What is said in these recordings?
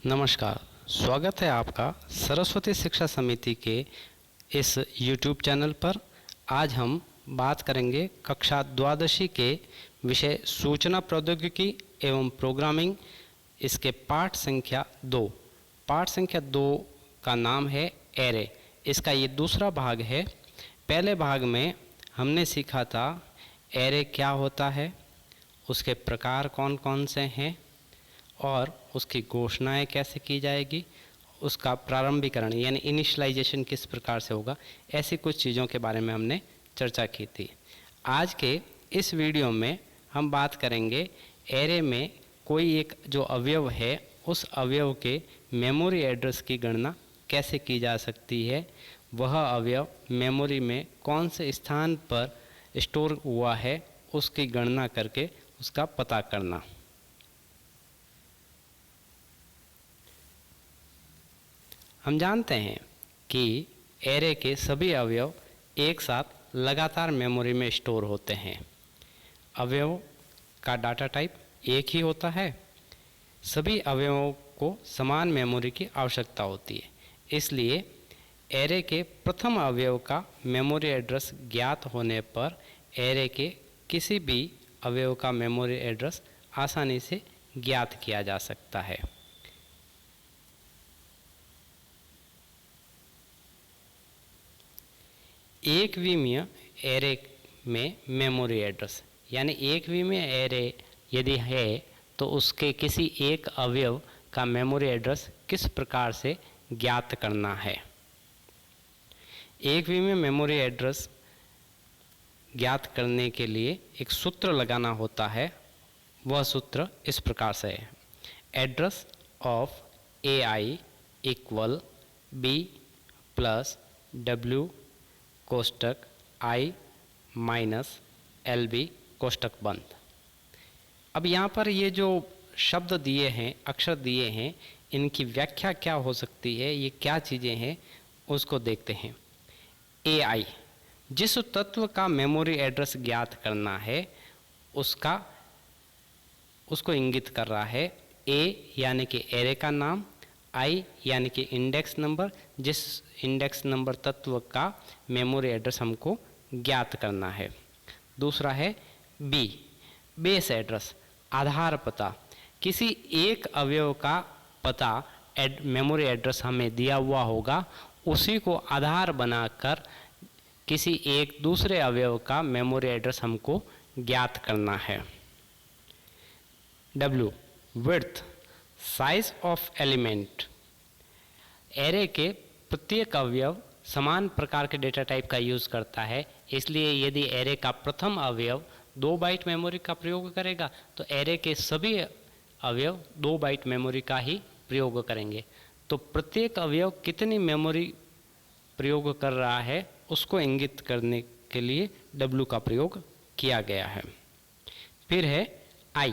नमस्कार, स्वागत है आपका सरस्वती शिक्षा समिति के इस YouTube चैनल पर। आज हम बात करेंगे कक्षा द्वादशी के विषय सूचना प्रौद्योगिकी एवं प्रोग्रामिंग, इसके पाठ संख्या 2। पाठ संख्या 2 का नाम है एरे। इसका ये दूसरा भाग है। पहले भाग में हमने सीखा था एरे क्या होता है, उसके प्रकार कौन कौन से हैं और उसकी घोषणाएं कैसे की जाएगी, उसका प्रारंभिकरण यानी इनिशियलाइजेशन किस प्रकार से होगा, ऐसी कुछ चीज़ों के बारे में हमने चर्चा की थी। आज के इस वीडियो में हम बात करेंगे एरे में कोई एक जो अवयव है उस अवयव के मेमोरी एड्रेस की गणना कैसे की जा सकती है, वह अवयव मेमोरी में कौन से स्थान पर स्टोर हुआ है उसकी गणना करके उसका पता करना। हम जानते हैं कि एरे के सभी अवयव एक साथ लगातार मेमोरी में स्टोर होते हैं। अवयव का डाटा टाइप एक ही होता है। सभी अवयवों को समान मेमोरी की आवश्यकता होती है। इसलिए एरे के प्रथम अवयव का मेमोरी एड्रेस ज्ञात होने पर एरे के किसी भी अवयव का मेमोरी एड्रेस आसानी से ज्ञात किया जा सकता है। एक विमीय एरे में मेमोरी एड्रेस यानी एक विमीय एरे यदि है तो उसके किसी एक अवयव का मेमोरी एड्रेस किस प्रकार से ज्ञात करना है। एक विमीय मेमोरी एड्रेस ज्ञात करने के लिए एक सूत्र लगाना होता है। वह सूत्र इस प्रकार से है: address of AI equal B plus W कोष्टक I minus LB कोष्टक बंद। अब यहाँ पर ये जो शब्द दिए हैं, अक्षर दिए हैं, इनकी व्याख्या क्या हो सकती है, ये क्या चीज़ें हैं उसको देखते हैं। AI जिस तत्व का मेमोरी एड्रेस ज्ञात करना है उसको इंगित कर रहा है। A यानी कि एरे का नाम, I यानी कि इंडेक्स नंबर, जिस इंडेक्स नंबर तत्व का मेमोरी एड्रेस हमको ज्ञात करना है। दूसरा है B बेस एड्रेस, आधार पता। किसी एक अवयव का पता मेमोरी एड्रेस हमें दिया हुआ होगा, उसी को आधार बनाकर किसी एक दूसरे अवयव का मेमोरी एड्रेस हमको ज्ञात करना है। W width, size of element. Array के प्रत्येक अवयव समान प्रकार के डेटा टाइप का यूज़ करता है। इसलिए यदि एरे का प्रथम अवयव 2 बाइट मेमोरी का प्रयोग करेगा तो एरे के सभी अवयव 2 बाइट मेमोरी का ही प्रयोग करेंगे। तो प्रत्येक अवयव कितनी मेमोरी प्रयोग कर रहा है उसको इंगित करने के लिए W का प्रयोग किया गया है। फिर है I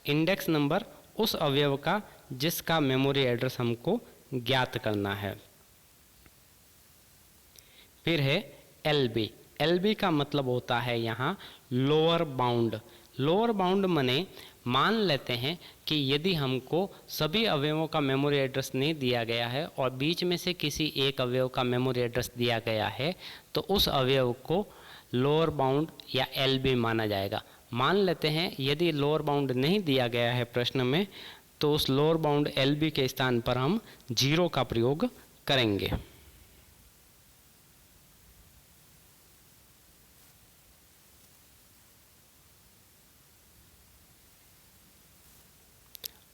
इंडेक्स नंबर उस अवयव का जिसका मेमोरी एड्रेस हमको ज्ञात करना है। फिर है LB। LB का मतलब होता है यहाँ लोअर बाउंड। लोअर बाउंड माने मान लेते हैं कि यदि हमको सभी अवयवों का मेमोरी एड्रेस नहीं दिया गया है और बीच में से किसी एक अवयव का मेमोरी एड्रेस दिया गया है तो उस अवयव को लोअर बाउंड या LB माना जाएगा। मान लेते हैं यदि लोअर बाउंड नहीं दिया गया है प्रश्न में तो उस लोअर बाउंड LB के स्थान पर हम 0 का प्रयोग करेंगे।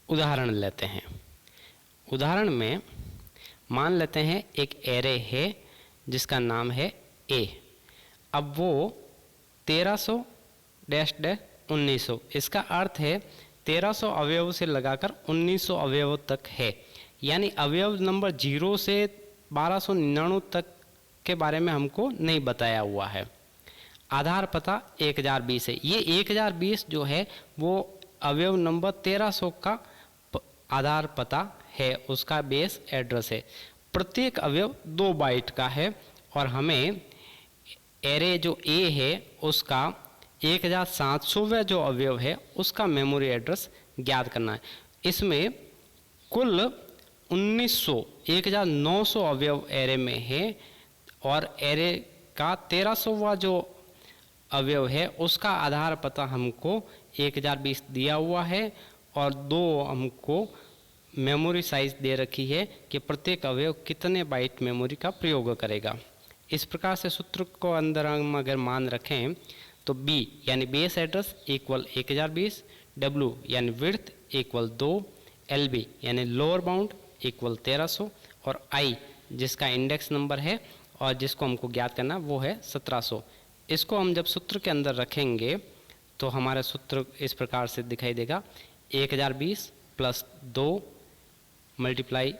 उदाहरण लेते हैं। उदाहरण में मान लेते हैं एक एरे है जिसका नाम है A। अब वो 1300-1900, इसका अर्थ है 1300 अवयव से लगाकर 1900 अवयव तक है। यानी अवयव नंबर 0 से 1299 तक के बारे में हमको नहीं बताया हुआ है। आधार पता 1020 है। ये 1020 जो है वो अवयव नंबर 1300 का आधार पता है, उसका बेस एड्रेस है। प्रत्येक अवयव 2 बाइट का है और हमें एरे जो A है उसका 1700वां जो अवयव है उसका मेमोरी एड्रेस ज्ञात करना है। इसमें कुल 1900 अवयव एरे में है और एरे का 1300वां जो अवयव है उसका आधार पता हमको 1020 दिया हुआ है और 2 हमको मेमोरी साइज दे रखी है कि प्रत्येक अवयव कितने बाइट मेमोरी का प्रयोग करेगा। इस प्रकार से सूत्र को अंदर हम अगर मान रखें तो B यानी बेस एड्रेस इक्वल 1020, W यानी विड्थ इक्वल 2, LB यानी लोअर बाउंड इक्वल 1300 और I जिसका इंडेक्स नंबर है और जिसको हमको ज्ञात करना वो है 1700। इसको हम जब सूत्र के अंदर रखेंगे तो हमारा सूत्र इस प्रकार से दिखाई देगा 1020 प्लस 2 मल्टीप्लाई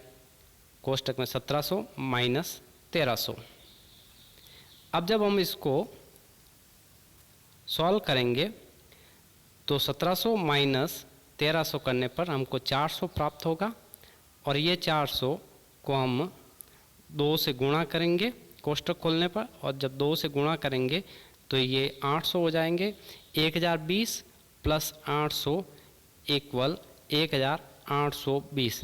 कोष्टक में 1700 माइनस 1300। अब जब हम इसको सॉल्व करेंगे तो 1700 माइनस 1300 करने पर हमको 400 प्राप्त होगा और ये 400 को हम 2 से गुणा करेंगे कोष्टक खोलने पर और जब 2 से गुणा करेंगे तो ये 800 हो जाएंगे। 1020 प्लस 800 इक्वल 1820।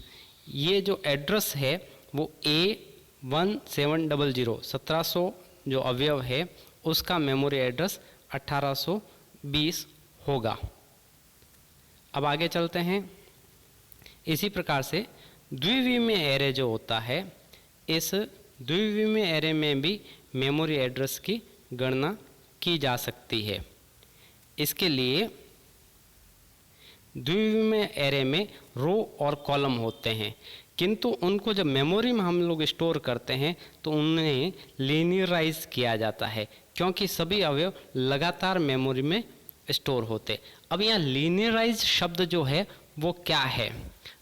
ये जो एड्रेस है वो A1700 1700 जो अवयव है उसका मेमोरी एड्रेस 1820 होगा। अब आगे चलते हैं। इसी प्रकार से द्विविमीय एरे जो होता है, इस द्विविमीय एरे में भी मेमोरी एड्रेस की गणना की जा सकती है। इसके लिए द्विविमीय एरे में रो और कॉलम होते हैं, किंतु उनको जब मेमोरी में हम लोग स्टोर करते हैं तो उन्हें लीनियराइज किया जाता है क्योंकि सभी अवयव लगातार मेमोरी में स्टोर होते। अब यहाँ लीनियराइज शब्द जो है वो क्या है,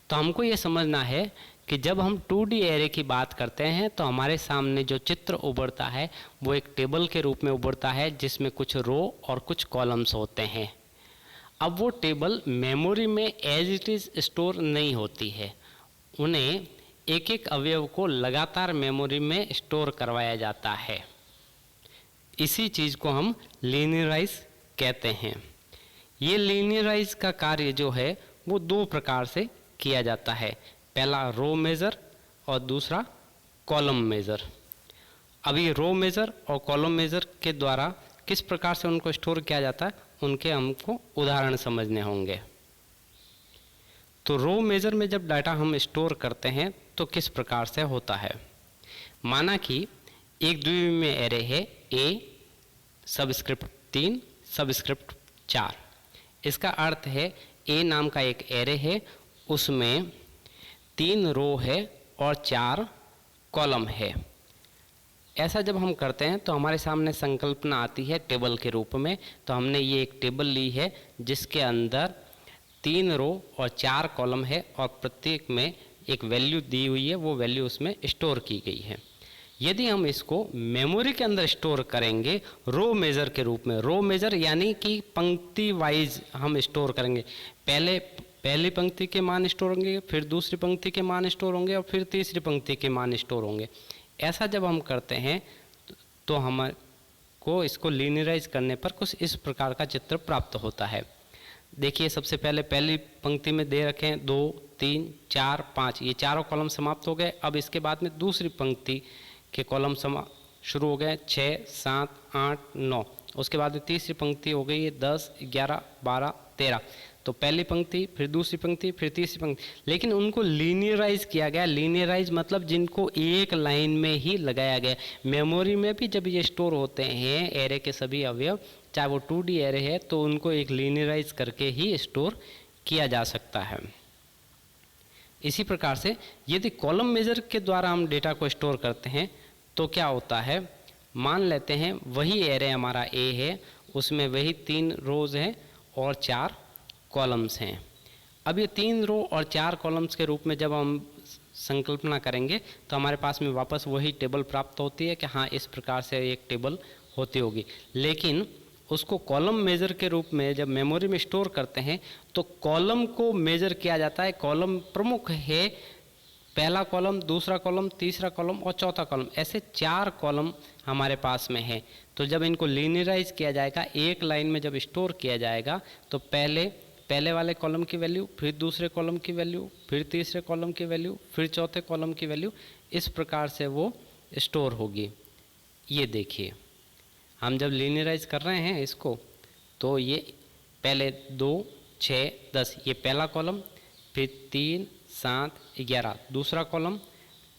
तो हमको ये समझना है कि जब हम 2D एरे की बात करते हैं तो हमारे सामने जो चित्र उभरता है वो एक टेबल के रूप में उभरता है जिसमें कुछ रो और कुछ कॉलम्स होते हैं। अब वो टेबल मेमोरी में एज इट इज़ स्टोर नहीं होती है, उन्हें एक एक अवयव को लगातार मेमोरी में स्टोर करवाया जाता है। इसी चीज़ को हम लीनियराइज कहते हैं। ये लीनियराइज का कार्य जो है वो 2 प्रकार से किया जाता है, पहला रो मेज़र और दूसरा कॉलम मेज़र। अब ये रो मेज़र और कॉलम मेज़र के द्वारा किस प्रकार से उनको स्टोर किया जाता है उनके हमको उदाहरण समझने होंगे। तो रो मेज़र में जब डाटा हम स्टोर करते हैं तो किस प्रकार से होता है। माना कि एक द्विविमीय एरे है A सबस्क्रिप्ट 3 सबस्क्रिप्ट 4। इसका अर्थ है A नाम का एक एरे है, उसमें 3 रो है और 4 कॉलम है। ऐसा जब हम करते हैं तो हमारे सामने संकल्पना आती है टेबल के रूप में। तो हमने ये एक टेबल ली है जिसके अंदर 3 रो और 4 कॉलम है और प्रत्येक में एक वैल्यू दी हुई है, वो वैल्यू उसमें स्टोर की गई है। यदि हम इसको मेमोरी के अंदर स्टोर करेंगे रो मेज़र के रूप में, रो मेज़र यानी कि पंक्ति वाइज हम स्टोर करेंगे, पहली पंक्ति के मान स्टोर होंगे, फिर दूसरी पंक्ति के मान स्टोर होंगे और फिर तीसरी पंक्ति के मान स्टोर होंगे। ऐसा जब हम करते हैं तो हमको इसको लीनियराइज करने पर कुछ इस प्रकार का चित्र प्राप्त होता है। देखिए, सबसे पहले पहली पंक्ति में दे रखे हैं 2 3 4 5, ये चारों कॉलम समाप्त हो गए। अब इसके बाद में दूसरी पंक्ति के कॉलम शुरू हो गए 6 7 8 9। उसके बाद में तीसरी पंक्ति हो गई है 10 11 12 13। तो पहली पंक्ति, फिर दूसरी पंक्ति, फिर तीसरी पंक्ति, लेकिन उनको लीनियराइज किया गया। लीनियराइज मतलब जिनको एक लाइन में ही लगाया गया। मेमोरी में भी जब ये स्टोर होते हैं एरे के सभी अवयव, चाहे वो 2D एरे है, तो उनको एक लीनियराइज करके ही स्टोर किया जा सकता है। इसी प्रकार से यदि कॉलम मेजर के द्वारा हम डेटा को स्टोर करते हैं तो क्या होता है, मान लेते हैं वही एरे हमारा A है, उसमें वही 3 रोज़ हैं और 4 कॉलम्स हैं। अब ये 3 रो और 4 कॉलम्स के रूप में जब हम संकल्पना करेंगे तो हमारे पास में वापस वही टेबल प्राप्त होती है कि हाँ, इस प्रकार से एक टेबल होती होगी। लेकिन उसको कॉलम मेज़र के रूप में जब मेमोरी में स्टोर करते हैं तो कॉलम को मेज़र किया जाता है। कॉलम प्रमुख है, पहला कॉलम, दूसरा कॉलम, तीसरा कॉलम और चौथा कॉलम, ऐसे 4 कॉलम हमारे पास में है। तो जब इनको लीनियराइज किया जाएगा, एक लाइन में जब स्टोर किया जाएगा तो पहले वाले कॉलम की वैल्यू, फिर दूसरे कॉलम की वैल्यू, फिर तीसरे कॉलम की वैल्यू, फिर चौथे कॉलम की वैल्यू, इस प्रकार से वो स्टोर होगी। ये देखिए, हम जब लीनियराइज कर रहे हैं इसको, तो ये पहले 2, 6, 10 ये पहला कॉलम, फिर 3, 7, 11 दूसरा कॉलम,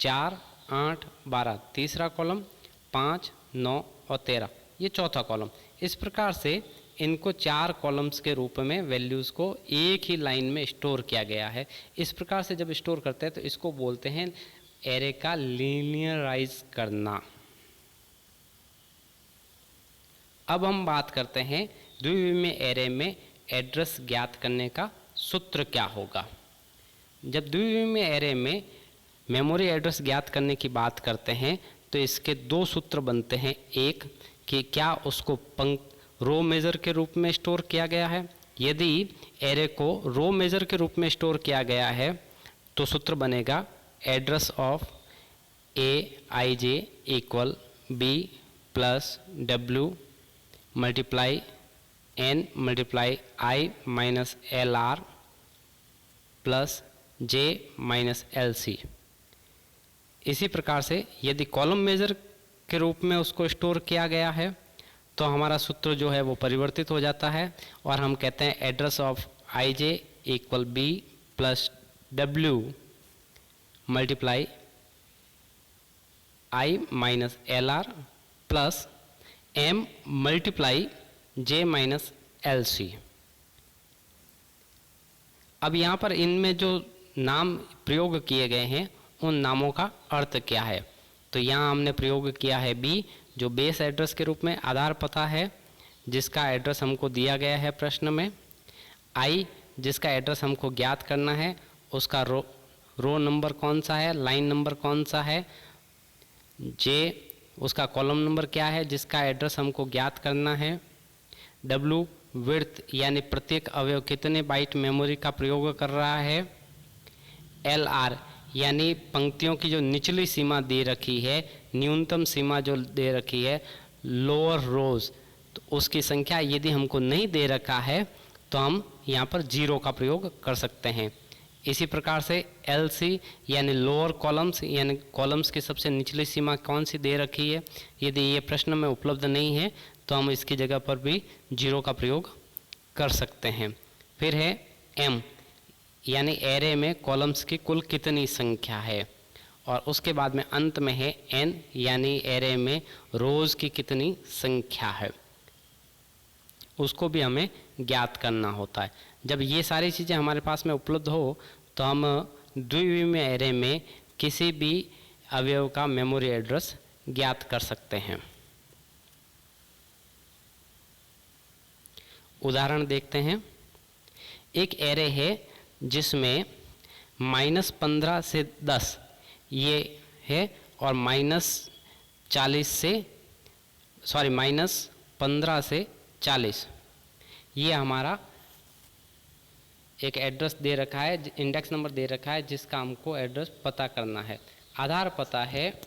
4, 8, 12 तीसरा कॉलम, 5, 9 और 13 ये चौथा कॉलम। इस प्रकार से इनको 4 कॉलम्स के रूप में वैल्यूज़ को एक ही लाइन में स्टोर किया गया है। इस प्रकार से जब स्टोर करते हैं तो इसको बोलते हैं एरे का लीनियराइज करना। अब हम बात करते हैं द्विविमीय एरे में एड्रेस ज्ञात करने का सूत्र क्या होगा। जब द्विविमीय एरे में मेमोरी एड्रेस ज्ञात करने की बात करते हैं तो इसके 2 सूत्र बनते हैं। एक कि क्या उसको रो मेजर के रूप में स्टोर किया गया है। यदि एरे को रो मेजर के रूप में स्टोर किया गया है तो सूत्र बनेगा address of Aij equal B plus W multiply N multiply I minus LR plus J minus LC। इसी प्रकार से यदि कॉलम मेजर के रूप में उसको स्टोर किया गया है तो हमारा सूत्र जो है वो परिवर्तित हो जाता है और हम कहते हैं address of Ij equal B plus W multiply I minus LR plus M multiply J minus LC। अब यहाँ पर इनमें जो नाम प्रयोग किए गए हैं उन नामों का अर्थ क्या है। तो यहाँ हमने प्रयोग किया है B जो बेस एड्रेस के रूप में आधार पता है जिसका एड्रेस हमको दिया गया है प्रश्न में। I जिसका एड्रेस हमको ज्ञात करना है, उसका रो नंबर कौन सा है, लाइन नंबर कौन सा है। J उसका कॉलम नंबर क्या है जिसका एड्रेस हमको ज्ञात करना है। W विड्थ यानी प्रत्येक अवयव कितने बाइट मेमोरी का प्रयोग कर रहा है। LR यानी पंक्तियों की जो निचली सीमा दे रखी है, न्यूनतम सीमा जो दे रखी है लोअर रोज, तो उसकी संख्या यदि हमको नहीं दे रखा है तो हम यहाँ पर 0 का प्रयोग कर सकते हैं। इसी प्रकार से LC यानी लोअर कॉलम्स यानी कॉलम्स की सबसे निचली सीमा कौन सी दे रखी है, यदि ये प्रश्न में उपलब्ध नहीं है तो हम इसकी जगह पर भी 0 का प्रयोग कर सकते हैं। फिर है M यानी एरे में कॉलम्स की कुल कितनी संख्या है, और उसके बाद में अंत में है N यानी एरे में रोज की कितनी संख्या है, उसको भी हमें ज्ञात करना होता है। जब ये सारी चीज़ें हमारे पास में उपलब्ध हो तो हम द्विविमीय एरे में किसी भी अवयव का मेमोरी एड्रेस ज्ञात कर सकते हैं। उदाहरण देखते हैं। एक एरे है जिसमें -15 से 10 ये है और -15 से 40 ये हमारा एक एड्रेस दे रखा है, इंडेक्स नंबर दे रखा है जिसका हमको एड्रेस पता करना है। आधार पता है